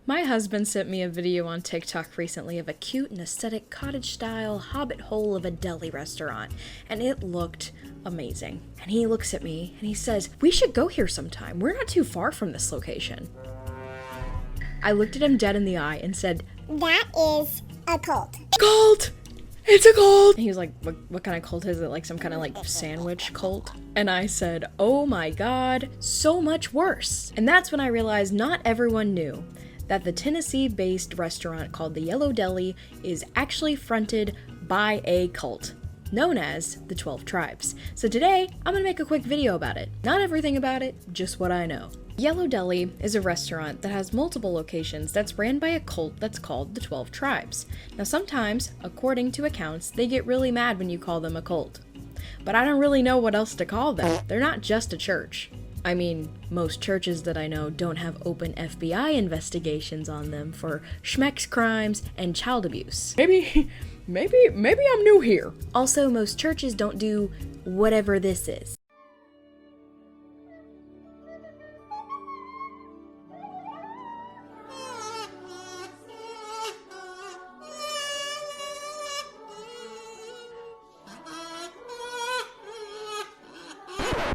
My husband sent me a video on TikTok recently of a cute and aesthetic cottage-style hobbit hole of a deli restaurant, and it looked amazing. And he looks at me and he says, "We should go here sometime. We're not too far from this location." I looked at him dead in the eye and said, "That is a cult." "Cult! It's a cult!" And he was like, what kind of cult is it? Like some kind of like sandwich cult? And I said, "Oh my god, so much worse." And that's when I realized not everyone knew that the Tennessee-based restaurant called the Yellow Deli is actually fronted by a cult known as the 12 Tribes. So today, I'm gonna make a quick video about it. Not everything about it, just what I know. Yellow Deli is a restaurant that has multiple locations that's ran by a cult that's called the 12 Tribes. Now sometimes, according to accounts, they get really mad when you call them a cult. But I don't really know what else to call them. They're not just a church. I mean, most churches that I know don't have open FBI investigations on them for schmex crimes and child abuse. Maybe I'm new here. Also, most churches don't do whatever this is.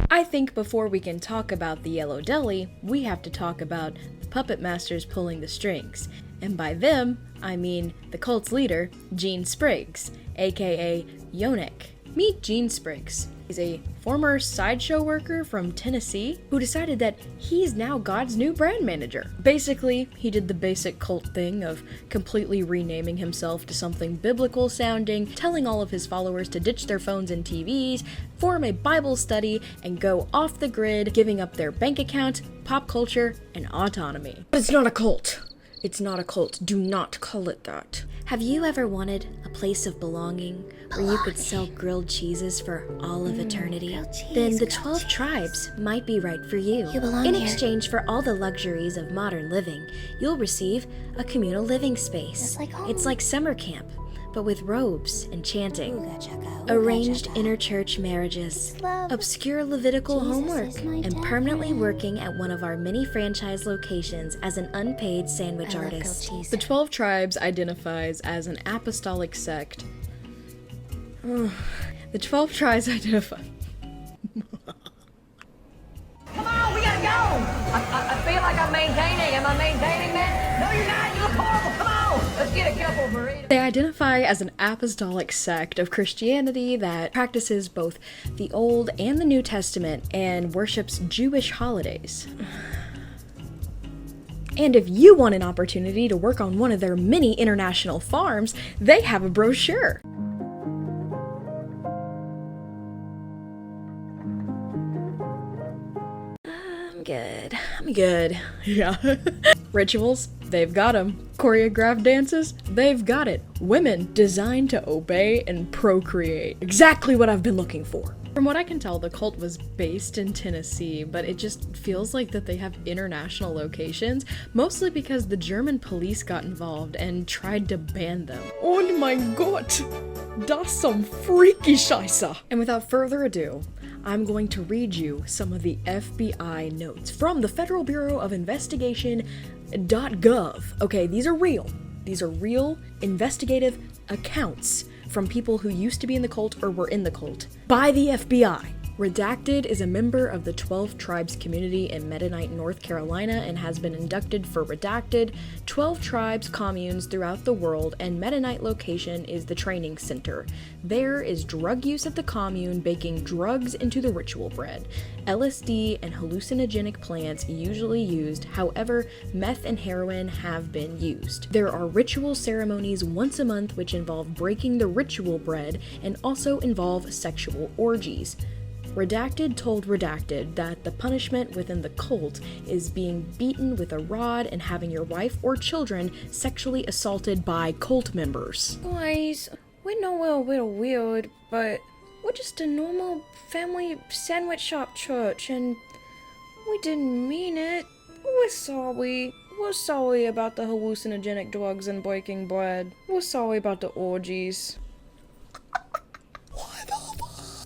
I think before we can talk about the Yellow Deli, we have to talk about the puppet masters pulling the strings. And by them, I mean the cult's leader, Gene Spriggs, aka Yonik. Meet Gene Spriggs. He's a former sideshow worker from Tennessee who decided that he's now God's new brand manager. Basically, he did the basic cult thing of completely renaming himself to something biblical sounding, telling all of his followers to ditch their phones and TVs, form a Bible study, and go off the grid, giving up their bank account, pop culture, and autonomy. But it's not a cult. It's not a cult. Do not call it that. Have you ever wanted a place of belonging where you could sell grilled cheeses for all of eternity? Then the 12 Tribes might be right for you. In exchange for all the luxuries of modern living, you'll receive a communal living space. It's like summer camp, but with robes and chanting, arranged inter-church marriages, obscure Levitical homework, and permanently working at one of our many franchise locations as an unpaid sandwich artist. The 12 Tribes identifies as an apostolic sect. The 12 Tribes identify... Come on, we gotta go! I feel like I'm maintaining. Am I maintaining, man? No, you're not. You look horrible. Come on! Let's get a couple of burritos. They identify as an apostolic sect of Christianity that practices both the Old and the New Testament and worships Jewish holidays. And if you want an opportunity to work on one of their many international farms, they have a brochure. I'm good. Yeah. Rituals? They've got them. Choreographed dances? They've got it. Women designed to obey and procreate. Exactly what I've been looking for. From what I can tell, the cult was based in Tennessee, but it just feels like that they have international locations, mostly because the German police got involved and tried to ban them. Oh my god! Das some freaky Scheiße! And without further ado, I'm going to read you some of the FBI notes from the Federal Bureau of Investigation.gov. Okay, these are real. These are real investigative accounts from people who used to be in the cult or were in the cult by the FBI. Redacted is a member of the 12 Tribes community in Mennonite, North Carolina, and has been inducted for Redacted, 12 Tribes communes throughout the world, and Mennonite location is the training center. There is drug use at the commune, baking drugs into the ritual bread. LSD and hallucinogenic plants usually used, however, meth and heroin have been used. There are ritual ceremonies once a month which involve breaking the ritual bread and also involve sexual orgies. Redacted told Redacted that the punishment within the cult is being beaten with a rod and having your wife or children sexually assaulted by cult members. Guys, we know we're a little weird, but we're just a normal family sandwich shop church, and we didn't mean it. We're sorry. We're sorry about the hallucinogenic drugs and breaking bread. We're sorry about the orgies.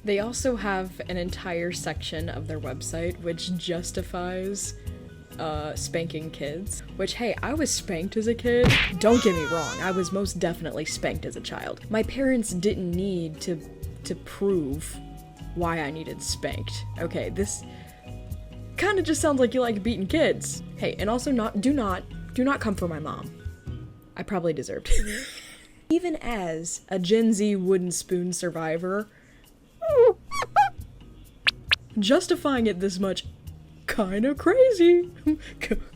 They also have an entire section of their website which justifies spanking kids, which, hey, I was spanked as a kid. Don't get me wrong, I was most definitely spanked as a child. My parents didn't need to prove why I needed spanked. Okay, this kind of just sounds like you like beating kids. Hey, and also do not come for my mom. I probably deserved it. Even as a Gen Z wooden spoon survivor, justifying it this much, kinda crazy.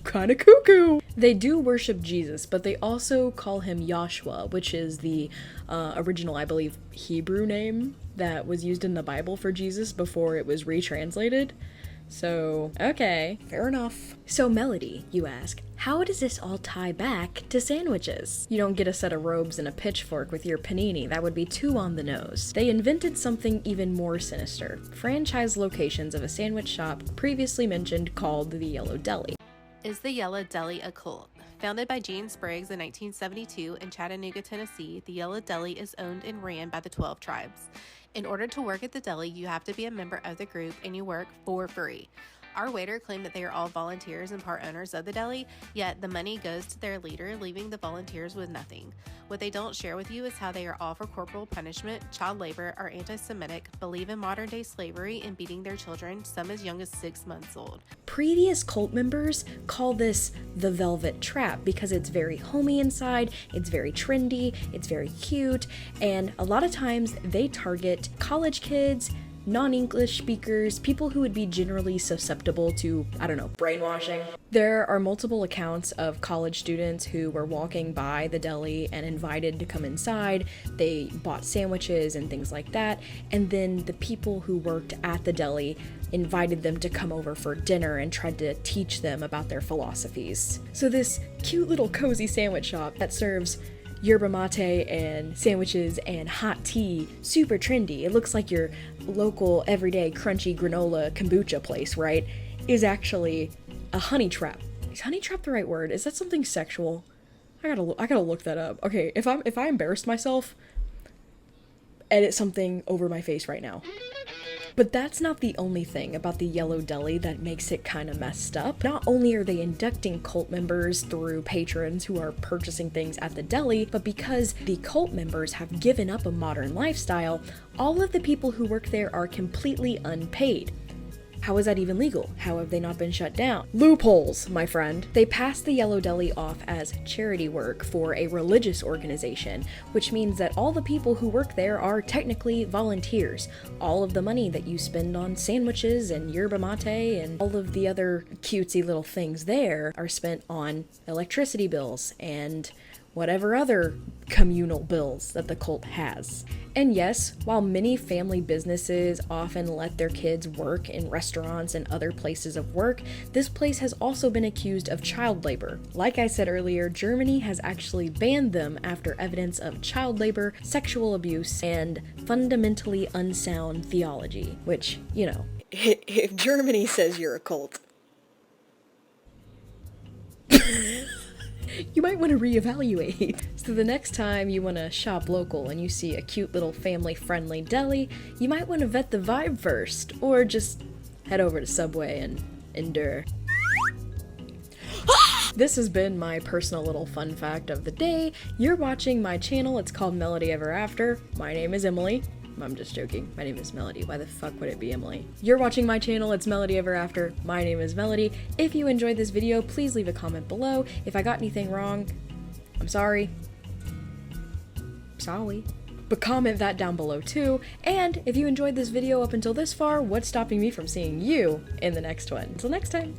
Kinda cuckoo. They do worship Jesus, but they also call him Yahshua, which is the original, I believe, Hebrew name that was used in the Bible for Jesus before it was retranslated. So, okay, fair enough. So, Melody, you ask, how does this all tie back to sandwiches? You don't get a set of robes and a pitchfork with your panini, that would be too on the nose. They invented something even more sinister. Franchise locations of a sandwich shop previously mentioned called the Yellow Deli. Is the Yellow Deli a cult? Founded by Gene Spriggs in 1972 in Chattanooga, Tennessee, the Yellow Deli is owned and ran by the 12 tribes. In order to work at the deli, you have to be a member of the group and you work for free. Our waiter claimed that they are all volunteers and part owners of the deli, yet the money goes to their leader, leaving the volunteers with nothing. What they don't share with you is how they are all for corporal punishment, child labor, are anti-Semitic, believe in modern-day slavery, and beating their children, some as young as 6 months old. Previous cult members call this the Velvet Trap because it's very homey inside, it's very trendy, it's very cute, and a lot of times they target college kids, non-English speakers, people who would be generally susceptible to, I don't know, brainwashing. There are multiple accounts of college students who were walking by the deli and invited to come inside. They bought sandwiches and things like that, and then the people who worked at the deli invited them to come over for dinner and tried to teach them about their philosophies. So this cute little cozy sandwich shop that serves yerba mate and sandwiches and hot tea, super trendy, it looks like your local everyday crunchy granola kombucha place, right, is actually a honey trap. Is honey trap the right word? Is that something sexual? I gotta look that up. Okay, if I embarrassed myself, edit something over my face right now. But that's not the only thing about the Yellow Deli that makes it kind of messed up. Not only are they inducting cult members through patrons who are purchasing things at the deli, but because the cult members have given up a modern lifestyle, all of the people who work there are completely unpaid. How is that even legal? How have they not been shut down? Loopholes, my friend. They passed the Yellow Deli off as charity work for a religious organization, which means that all the people who work there are technically volunteers. All of the money that you spend on sandwiches and yerba mate and all of the other cutesy little things there are spent on electricity bills and whatever other communal bills that the cult has. And yes, while many family businesses often let their kids work in restaurants and other places of work, this place has also been accused of child labor. Like I said earlier, Germany has actually banned them after evidence of child labor, sexual abuse, and fundamentally unsound theology, which, you know, if Germany says you're a cult, you might want to reevaluate. So the next time you want to shop local and you see a cute little family-friendly deli, you might want to vet the vibe first, or just head over to Subway and endure. This has been my personal little fun fact of the day. You're watching my channel, it's called Melody Ever After. My name is Emily. I'm just joking. My name is Melody. Why the fuck would it be Emily? You're watching my channel. It's Melody Ever After. My name is Melody. If you enjoyed this video, please leave a comment below. If I got anything wrong, I'm sorry. Sorry. But comment that down below too. And if you enjoyed this video up until this far, what's stopping me from seeing you in the next one? Until next time.